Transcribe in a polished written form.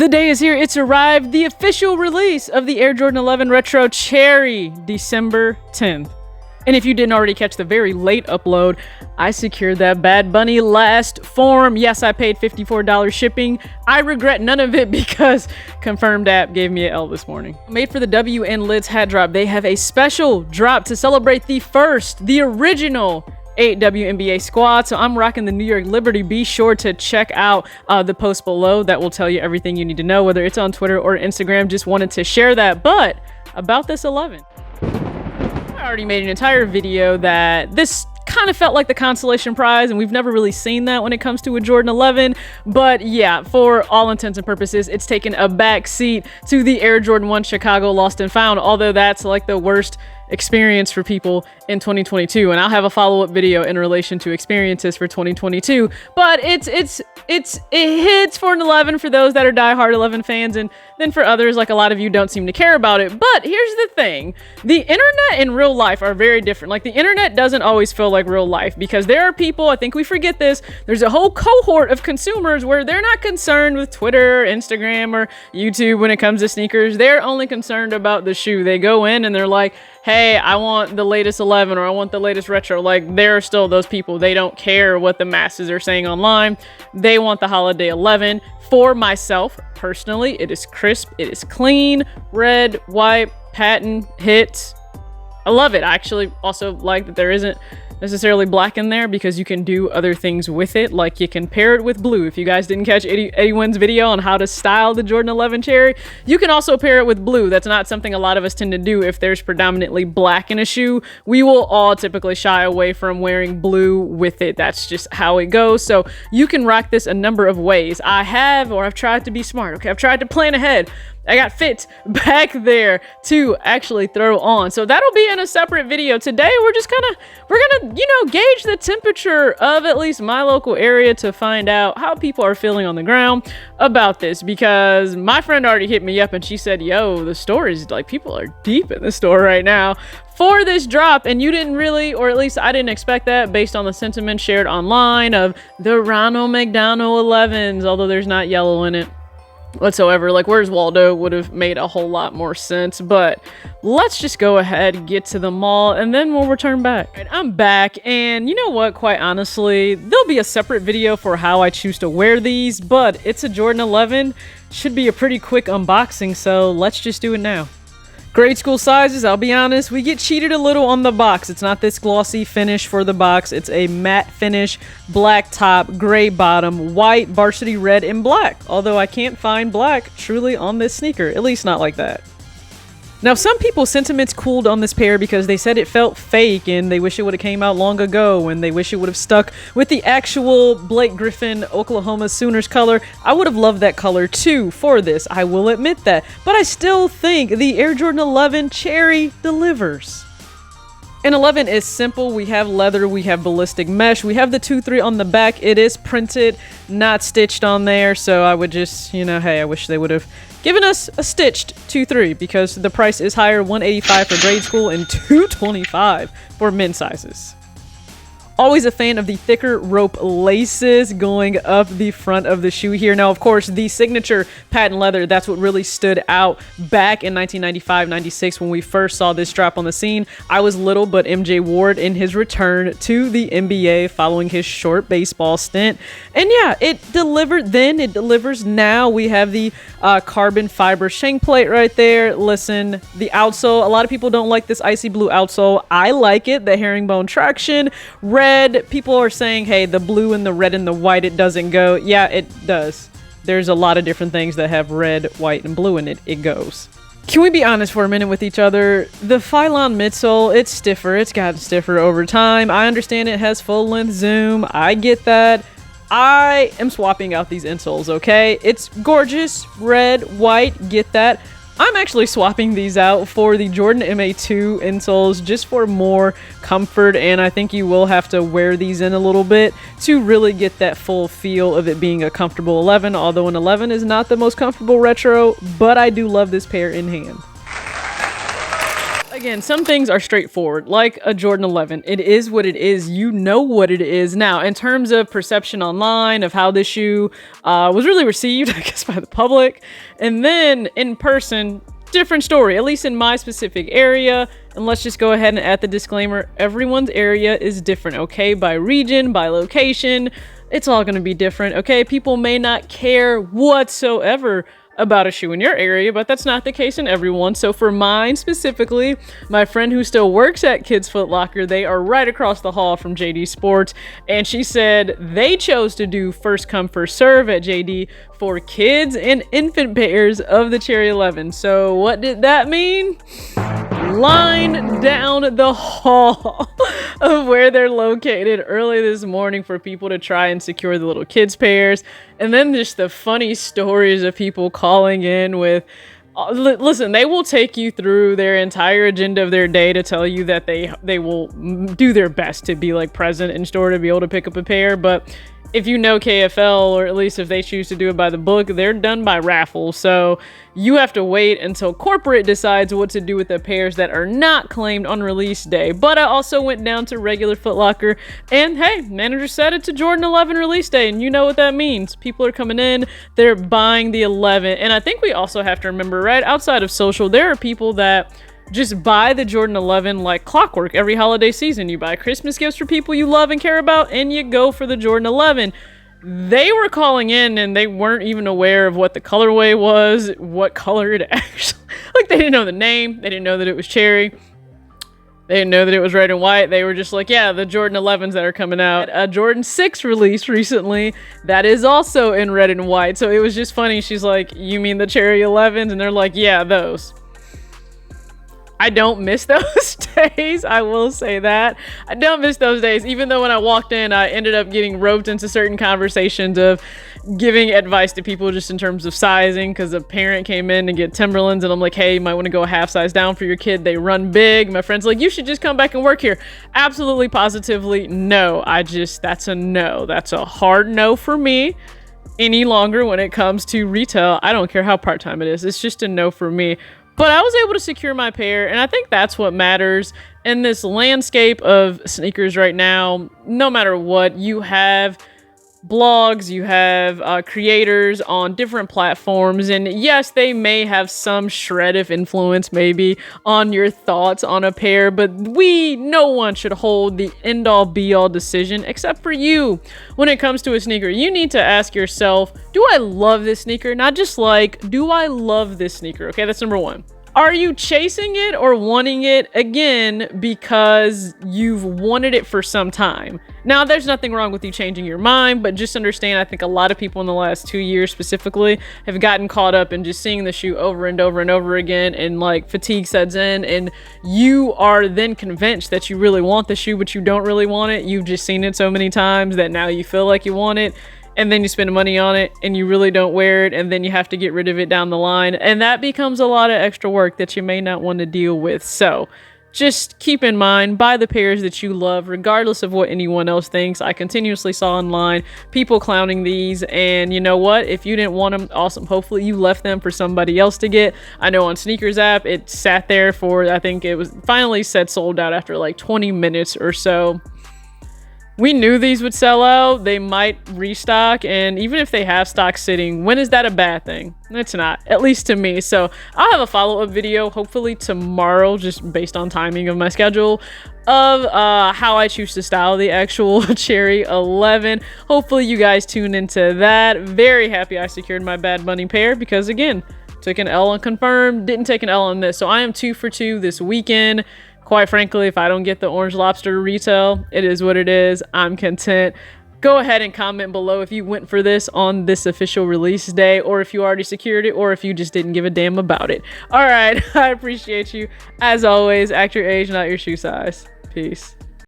The day is here, it's arrived, the official release of the Air Jordan 11 Retro Cherry, December 10th. And if you didn't already catch the very late upload, I secured that Bad Bunny last form. Yes, I paid $54 shipping. I regret none of it because Confirmed app gave me an L this morning. Made for the W and Lids hat drop, they have a special drop to celebrate the original 8 WNBA squad. So I'm rocking the New York Liberty. Be sure to check out the post below. That will tell you everything you need to know, whether it's on Twitter or Instagram. Just wanted to share that. But about this 11. I already made an entire video that this kind of felt like the consolation prize, and we've never really seen that when it comes to a Jordan 11. But yeah, for all intents and purposes, it's taken a back seat to the Air Jordan 1 Chicago Lost and Found, although that's like the worst experience for people in 2022, and I'll have a follow-up video in relation to experiences for 2022. But it hits for an 11 for those that are diehard 11 fans, and then for others, like a lot of you, don't seem to care about it. But here's the thing: the internet and real life are very different. Like, the internet doesn't always feel like real life, because there are people, I think we forget this, there's a whole cohort of consumers where they're not concerned with Twitter, Instagram, or YouTube when it comes to sneakers. They're only concerned about the shoe. They go in and they're like, hey, I want the latest 11, or I want the latest retro. Like, there are still those people. They don't care what the masses are saying online. They want the holiday 11. For myself, personally, it is crisp, it is clean, red, white, patent, hits. I love it. I actually also like that there isn't necessarily black in there, because you can do other things with it. Like, you can pair it with blue. If you guys didn't catch anyone's video on how to style the Jordan 11 Cherry, you can also pair it with blue. That's not something a lot of us tend to do. If there's predominantly black in a shoe, we will all typically shy away from wearing blue with it. That's just how it goes. So you can rock this a number of ways. I've tried to be smart. Okay, I've tried to plan ahead. I got fits back there to actually throw on. So that'll be in a separate video. Today, we're gonna, gauge the temperature of at least my local area to find out how people are feeling on the ground about this, because my friend already hit me up and she said, yo, the store is like, people are deep in the store right now for this drop. And you didn't really, or at least I didn't expect that based on the sentiment shared online of the Ronald McDonald 11s, although there's not yellow in it whatsoever. Like, Where's Waldo would have made a whole lot more sense. But let's just go ahead and get to the mall, and then we'll return back. All right, I'm back, and you know what, quite honestly, there'll be a separate video for how I choose to wear these, but it's a Jordan 11. Should be a pretty quick unboxing, so let's just do it now. Grade school sizes, I'll be honest, we get cheated a little on the box. It's not this glossy finish for the box. It's a matte finish, black top, gray bottom, white, varsity red, and black. Although I can't find black truly on this sneaker, at least not like that. Now, some people's sentiments cooled on this pair because they said it felt fake and they wish it would have came out long ago, and they wish it would have stuck with the actual Blake Griffin Oklahoma Sooners color. I would have loved that color too for this, I will admit that. But I still think the Air Jordan 11 Cherry delivers. And 11 is simple. We have leather, we have ballistic mesh, we have the 2-3 on the back. It is printed, not stitched on there, so I would just, hey, I wish they would have given us a stitched 2-3, because the price is higher, $185 for grade school and $225 for men's sizes. Always a fan of the thicker rope laces going up the front of the shoe here. Now, of course, the signature patent leather, that's what really stood out back in 1995-96 when we first saw this drop on the scene. I was little, but MJ Ward in his return to the NBA following his short baseball stint. And yeah, it delivered then, it delivers now. We have the carbon fiber shank plate right there. Listen, the outsole, a lot of people don't like this icy blue outsole. I like it, the herringbone traction. Red, people are saying, hey, the blue and the red and the white, it doesn't go. Yeah, it does. There's a lot of different things that have red, white, and blue in it. It goes. Can we be honest for a minute with each other? The Phylon midsole, it's stiffer. It's gotten stiffer over time. I understand it has full-length zoom. I get that. I am swapping out these insoles, okay? It's gorgeous. Red, white, get that. I'm actually swapping these out for the Jordan MA2 insoles just for more comfort, and I think you will have to wear these in a little bit to really get that full feel of it being a comfortable 11, although an 11 is not the most comfortable retro, but I do love this pair in hand. Again, some things are straightforward, like a Jordan 11. It is what it is. You know what it is. Now, in terms of perception online of how this shoe was really received, I guess, by the public, and then in person, different story, at least in my specific area. And let's just go ahead and add the disclaimer, everyone's area is different, okay? By region, by location, it's all going to be different, okay? People may not care whatsoever about a shoe in your area, but that's not the case in everyone. So for mine specifically, my friend who still works at Kids Foot Locker, they are right across the hall from JD Sports, and she said they chose to do first come first serve at JD for kids and infant pairs of the Cherry 11. So what did that mean? Line down the hall of where they're located early this morning for people to try and secure the little kids pairs. And then just the funny stories of people calling in with, listen, they will take you through their entire agenda of their day to tell you that they will do their best to be like present in store to be able to pick up a pair. But if you know KFL, or at least if they choose to do it by the book, they're done by raffle. So you have to wait until corporate decides what to do with the pairs that are not claimed on release day. But I also went down to regular Foot Locker, and hey, manager said it's a Jordan 11 release day, and you know what that means. People are coming in, they're buying the 11. And I think we also have to remember, right, outside of social, there are people that just buy the Jordan 11 like clockwork every holiday season. You buy Christmas gifts for people you love and care about, and you go for the Jordan 11. They were calling in and they weren't even aware of what the colorway was, what color it actually, like they didn't know the name, they didn't know that it was cherry, they didn't know that it was red and white. They were just like, yeah, the Jordan 11s that are coming out. A Jordan 6 released recently that is also in red and white. So it was just funny. She's like, you mean the Cherry 11s? And they're like, yeah, those. I don't miss those days. I will say that. I don't miss those days, even though when I walked in, I ended up getting roped into certain conversations of giving advice to people just in terms of sizing, because a parent came in to get Timberlands and I'm like, hey, you might want to go a half size down for your kid. They run big. My friend's like, you should just come back and work here. Absolutely, positively, no. That's a no. That's a hard no for me any longer when it comes to retail. I don't care how part-time it is. It's just a no for me. But I was able to secure my pair, and I think that's what matters in this landscape of sneakers right now. No matter what, you have blogs, you have creators on different platforms, and yes, they may have some shred of influence maybe on your thoughts on a pair, but no one should hold the end-all be-all decision except for you. When it comes to a sneaker, you need to ask yourself, do I love this sneaker? Not just like, do I love this sneaker? Okay, that's number one. Are you chasing it or wanting it again because you've wanted it for some time? Now, there's nothing wrong with you changing your mind, but just understand, I think a lot of people in the last 2 years specifically have gotten caught up in just seeing the shoe over and over and over again, and like fatigue sets in, and you are then convinced that you really want the shoe, but you don't really want it. You've just seen it so many times that now you feel like you want it. And then you spend money on it and you really don't wear it, and then you have to get rid of it down the line, and that becomes a lot of extra work that you may not want to deal with. So just keep in mind, buy the pairs that you love regardless of what anyone else thinks. I continuously saw online people clowning these, and you know what, if you didn't want them, awesome, hopefully you left them for somebody else to get. I know on Sneakers app it sat there for, I think it was finally said sold out after like 20 minutes or so. We knew these would sell out. They might restock, and even if they have stock sitting, when is that a bad thing? It's not, at least to me. So I'll have a follow-up video hopefully tomorrow, just based on timing of my schedule, of how I choose to style the actual Cherry 11. Hopefully you guys tune into that. Very happy I secured my Bad Bunny pair, because again, took an L on Confirmed, didn't take an L on this. So I am 2 for 2 this weekend. Quite frankly, if I don't get the Orange Lobster retail, it is what it is. I'm content. Go ahead and comment below if you went for this on this official release day, or if you already secured it, or if you just didn't give a damn about it. All right, I appreciate you. As always, act your age, not your shoe size. Peace.